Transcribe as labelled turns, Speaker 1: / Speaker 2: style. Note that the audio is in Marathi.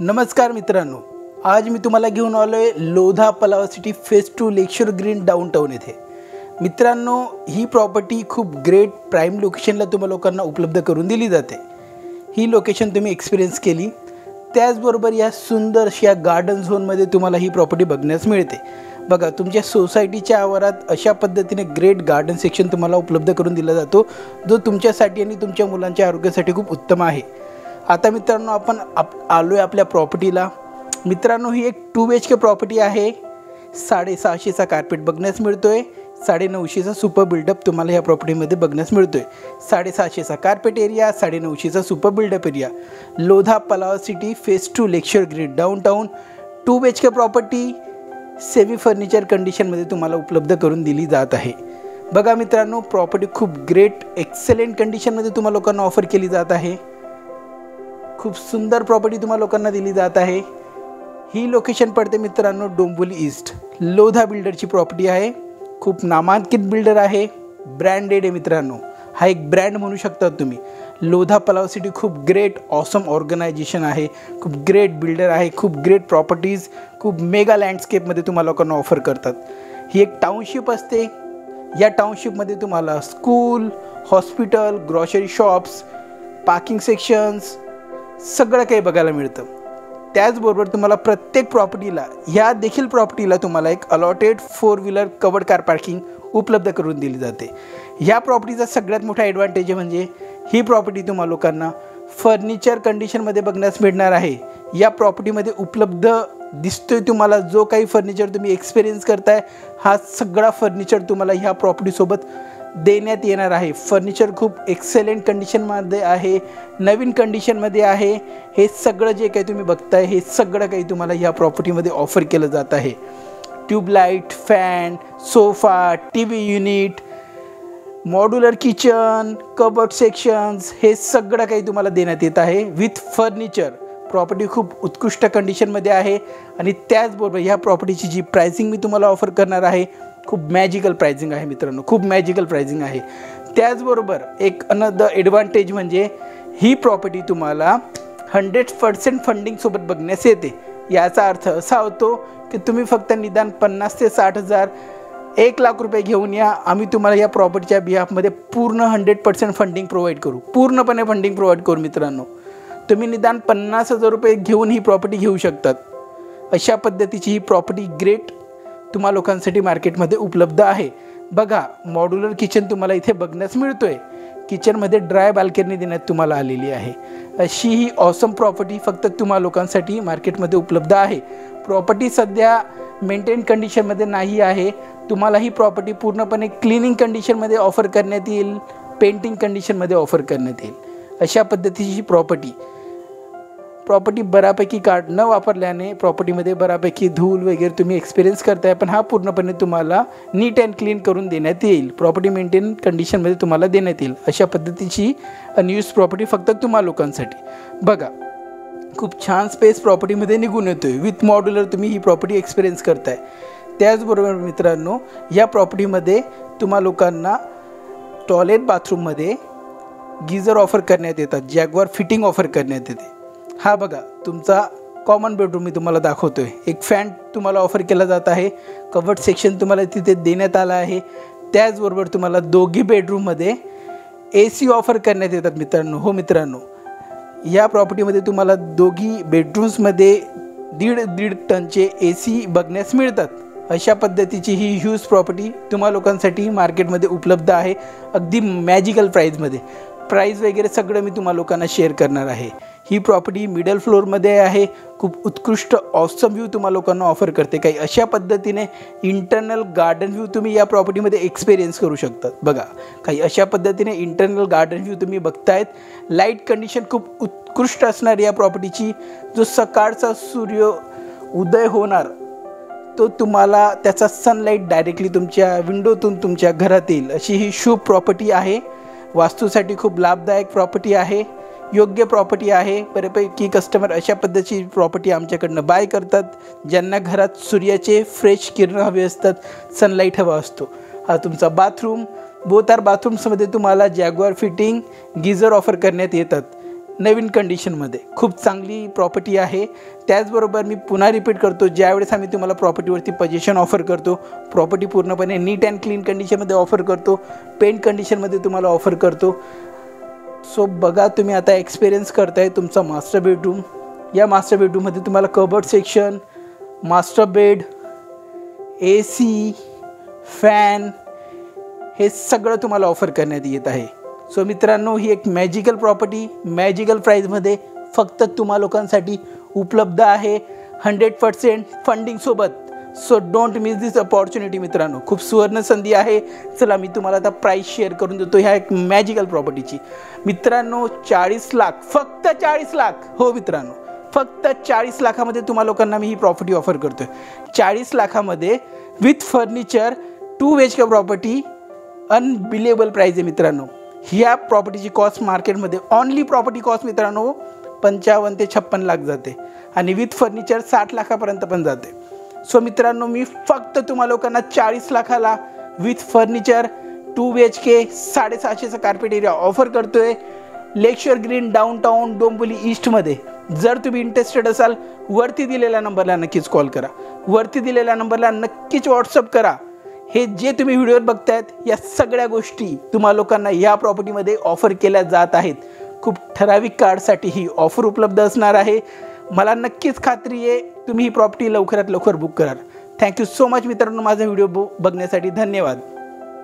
Speaker 1: नमस्कार मित्रांनो, आज मी तुम्हाला घेऊन आलोय Lodha Palava city phase 2 lakeshore green downtown येथे। मित्रांनो, ही प्रॉपर्टी खूप ग्रेट प्राइम लोकेशनला तुम्हा लोकांना उपलब्ध करून दिली जाते। ही लोकेशन तुम्ही एक्सपिरियन्स केली, त्याचबरोबर या सुंदर अशा गार्डन झोनमध्ये तुम्हाला ही प्रॉपर्टी बघण्यास मिळते। बघा, तुमच्या सोसायटीच्या आवारात अशा पद्धतीने ग्रेट गार्डन सेक्शन तुम्हाला उपलब्ध करून दिला जातो, जो तुमच्यासाठी आणि तुमच्या मुलांच्या आरोग्यासाठी खूप उत्तम आहे। आता मित्रांनो, आपण आलोय आपल्या प्रॉपर्टीला। मित्रांनो, ही एक 2 BHK प्रॉपर्टी आहे। 650चा कार्पेट बघण्यास मिळतोय, 950चा सुपर बिल्डअप तुम्हाला या प्रॉपर्टीमध्ये बघण्यास मिळतोय। 650चा कार्पेट एरिया, 950चा super buildup area, Lodha Palava city phase 2 lakeshore green downtown 2 BHK property semi furniture कंडिशनमध्ये तुम्हाला उपलब्ध करून दिली जात आहे। बघा मित्रांनो, प्रॉपर्टी खूप ग्रेट एक्सेलेंट कंडिशनमध्ये तुम्हा लोकांना ऑफर केली जात आहे। खूप सुंदर प्रॉपर्टी तुम्हा लोकांना दिली जात आहे। ही लोकेशन पडते मित्रांनो डोंबिवली ईस्ट। लोधा बिल्डरची प्रॉपर्टी आहे, खूप नामांकित बिल्डर आहे, ब्रँडेड आहे मित्रांनो। हा एक ब्रँड म्हणू शकता तुम्ही। लोधा पलाव सिटी खूप ग्रेट ऑसम ऑर्गनायझेशन आहे, खूप ग्रेट बिल्डर आहे, खूप ग्रेट प्रॉपर्टीज, खूप मेगा लँडस्केपमध्ये तुम्हा लोकांना ऑफर करतात। ही एक टाउनशिप असते। या टाउनशिपमध्ये तुम्हाला school, hospital, grocery shops, parking sections सगळं काही बघायला मिळतं। त्याचबरोबर तुम्हाला प्रत्येक प्रॉपर्टीला, ह्या देखील प्रॉपर्टीला तुम्हाला एक allotted 4 wheeler covered car parking उपलब्ध करून दिली जाते। ह्या प्रॉपर्टीचा सगळ्यात मोठा ॲडव्हान्टेज म्हणजे ही प्रॉपर्टी तुम्हा लोकांना फर्निचर कंडिशनमध्ये बघण्यास मिळणार आहे। या प्रॉपर्टीमध्ये उपलब्ध दिसतोय तुम्हाला जो काही फर्निचर तुम्ही एक्सपिरियन्स करताय, हा सगळा फर्निचर तुम्हाला ह्या प्रॉपर्टीसोबत देण्यात येणार आहे। फर्निचर खूप एक्सेलेंट कंडिशनमध्ये आहे, नवीन कंडिशनमध्ये आहे। हे सगळं जे काही तुम्ही बघताय, हे सगळं काही तुम्हाला ह्या प्रॉपर्टीमध्ये ऑफर केलं जात आहे। Tubelight, fan, sofa, TV unit, modular kitchen, cupboard sections, हे सगळं काही तुम्हाला देण्यात येत आहे विथ फर्निचर। प्रॉपर्टी खूप उत्कृष्ट कंडिशनमध्ये आहे आणि त्याचबरोबर ह्या प्रॉपर्टीची जी प्राइसिंग मी तुम्हाला ऑफर करणार आहे, खूप मॅजिकल प्राइसिंग आहे मित्रांनो, खूप मॅजिकल प्राइसिंग आहे। त्याचबरोबर एक अनदर ॲडव्हान्टेज म्हणजे ही प्रॉपर्टी तुम्हाला 100% फंडिंगसोबत बघण्यास येते। याचा अर्थ असा होतो की तुम्ही फक्त निदान 50 ते 60 हजार, 1 लाख रुपये घेऊन या, आम्ही तुम्हाला या प्रॉपर्टीच्या बिहाफमध्ये पूर्ण 100% फंडिंग प्रोव्हाइड करू, पूर्णपणे फंडिंग प्रोव्हाइड करू मित्रांनो। तुम्ही निदान 50 हजार रुपये घेऊन ही प्रॉपर्टी घेऊ शकतात। अशा पद्धतीची ही प्रॉपर्टी ग्रेट तुम्हा लोकांसाठी मार्केटमध्ये उपलब्ध आहे। बघा, मॉड्युलर किचन तुम्हाला इथे बघण्यास मिळतोय। किचनमध्ये ड्राय बाल्कनी देण्यात तुम्हाला आलेली आहे। अशी ही ऑसम प्रॉपर्टी फक्त तुम्हा लोकांसाठी मार्केटमध्ये उपलब्ध आहे। प्रॉपर्टी सध्या मेंटेन कंडिशनमध्ये नाही आहे। तुम्हाला ही प्रॉपर्टी पूर्णपणे क्लिनिंग कंडिशनमध्ये ऑफर करण्यात येईल, पेंटिंग कंडिशनमध्ये ऑफर करण्यात येईल। अशा पद्धतीची प्रॉपर्टी बऱ्यापैकी कार्ड न वापरल्याने प्रॉपर्टीमध्ये बऱ्यापैकी धूळ वगैरे तुम्ही एक्सपिरियन्स करताय, पण हा पूर्णपणे तुम्हाला नीट अँड क्लीन करून देण्यात येईल। प्रॉपर्टी मेंटेन कंडिशनमध्ये तुम्हाला देण्यात येईल। अशा पद्धतीची अनयूज प्रॉपर्टी फक्त तुम्हा लोकांसाठी। बघा, खूप छान स्पेस प्रॉपर्टीमध्ये निघून येतोय, विथ मॉड्युलर तुम्ही ही प्रॉपर्टी एक्सपिरियन्स करताय। त्याचबरोबर मित्रांनो, या प्रॉपर्टीमध्ये तुम्हा लोकांना टॉयलेट बाथरूममध्ये गीझर ऑफर करण्यात येतात, जॅग्वार फिटिंग ऑफर करण्यात येते। हा बघा, तुमचा कॉमन बेडरूम मी तुम्हाला दाखवतोय। एक फॅन तुम्हाला ऑफर केला जात आहे, कवर्ड सेक्शन तुम्हाला तिथे देण्यात आला आहे। त्याचबरोबर तुम्हाला दोघी बेडरूममध्ये AC ऑफर करण्यात येतात मित्रांनो। हो मित्रांनो, या प्रॉपर्टीमध्ये तुम्हाला दोघी बेडरूम्समध्ये 1.5 टनचे AC बघण्यास मिळतात। अशा पद्धतीची ही ह्यूज प्रॉपर्टी तुम्हा लोकांसाठी मार्केटमध्ये उपलब्ध आहे, अगदी मॅजिकल प्राईजमध्ये। प्राईज वगैरे सगळं मी तुम्हा लोकांना शेअर करणार आहे। ही प्रॉपर्टी मिडल फ्लोअरमध्ये आहे, खूप उत्कृष्ट ऑसम व्ह्यू तुम्हा लोकांना ऑफर करते। काही अशा पद्धतीने इंटरनल गार्डन व्ह्यू तुम्ही या प्रॉपर्टीमध्ये एक्सपिरियन्स करू शकतात। बघा, काही अशा पद्धतीने इंटरनल गार्डन व्ह्यू तुम्ही बघतायत। लाईट कंडिशन खूप उत्कृष्ट असणार या प्रॉपर्टीची। जो सकाळचा सूर्य उदय होणार, तो तुम्हाला त्याचा सनलाईट डायरेक्टली तुमच्या विंडोतून तुमच्या घरात येईल, अशी ही शुभ प्रॉपर्टी आहे। वास्तूसाठी खूप लाभदायक प्रॉपर्टी आहे, योग्य प्रॉपर्टी आहे। बऱ्यापैकी कस्टमर अशा पद्धतीची प्रॉपर्टी आमच्याकडनं बाय करतात, ज्यांना घरात सूर्याचे फ्रेश किरण हवे असतात, सनलाईट हवा असतो। हा तुमचा बाथरूम, बोथ आर बाथरूम्समध्ये तुम्हाला जॅग्वार फिटिंग गीझर ऑफर करण्यात येतात। नवीन कंडिशनमध्ये खूप चांगली प्रॉपर्टी आहे। त्याचबरोबर मी पुन्हा रिपीट करतो, ज्यावेळेस आम्ही तुम्हाला प्रॉपर्टीवरती पोजेशन ऑफर करतो, प्रॉपर्टी पूर्णपणे नीट अँड क्लीन कंडिशनमध्ये ऑफर करतो, पेंट कंडिशनमध्ये तुम्हाला ऑफर करतो। सो बघा, तुम्ही आता एक्सपिरियन्स करताय तुमचा मास्टर बेडरूम। या मास्टर बेडरूममध्ये तुम्हाला cupboard section, master bed, AC, fan हे सगळं तुम्हाला ऑफर करण्यात येत आहे। सो मित्रांनो, ही एक मॅजिकल प्रॉपर्टी मॅजिकल प्राईजमध्ये फक्त तुम्हा लोकांसाठी उपलब्ध आहे 100% फंडिंगसोबत। So don't miss this opportunity मित्रांनो, खूप सुवर्ण संधी आहे। चला मी तुम्हाला आता प्राईस शेअर करून देतो ह्या एक मॅजिकल प्रॉपर्टीची। मित्रांनो 40 लाख, फक्त 40 लाख, हो मित्रांनो फक्त 40 लाखामध्ये तुम्हा लोकांना मी ही प्रॉपर्टी ऑफर करतो आहे। 40 लाखामध्ये with furniture 2 BHK property, unbelievable price आहे मित्रांनो। ह्या प्रॉपर्टीची कॉस्ट मार्केटमध्ये ऑनली प्रॉपर्टी कॉस्ट मित्रांनो 55 ते 56 लाख जाते आणि विथ फर्निचर 60 लाखापर्यंत पण जाते। सो मित्रांनो, मी फक्त तुम्हा लोकांना 40 लाखाला विथ फर्निचर 2 BHK 750चा कार्पेट एरिया ऑफर करतोय लेकशोर ग्रीन डाऊनटाऊन डोंबिवली ईस्टमध्ये। जर तुम्ही इंटरेस्टेड असाल, वरती दिलेल्या नंबरला नक्कीच कॉल करा, वरती दिलेल्या नंबरला नक्कीच व्हॉट्सअप करा। हे जे तुम्ही व्हिडिओवर बघतायत या सगळ्या गोष्टी तुम्हा लोकांना या प्रॉपर्टीमध्ये ऑफर केल्या जात आहेत। खूप ठराविक काळासाठी ही ऑफर उपलब्ध असणार आहे। मला नक्कीच खात्री आहे तुम्ही ही प्रॉपर्टी लवकरात लवकर बुक कराल। थँक्यू सो मच मित्रांनो, माझा व्हिडिओ बघण्यासाठी धन्यवाद।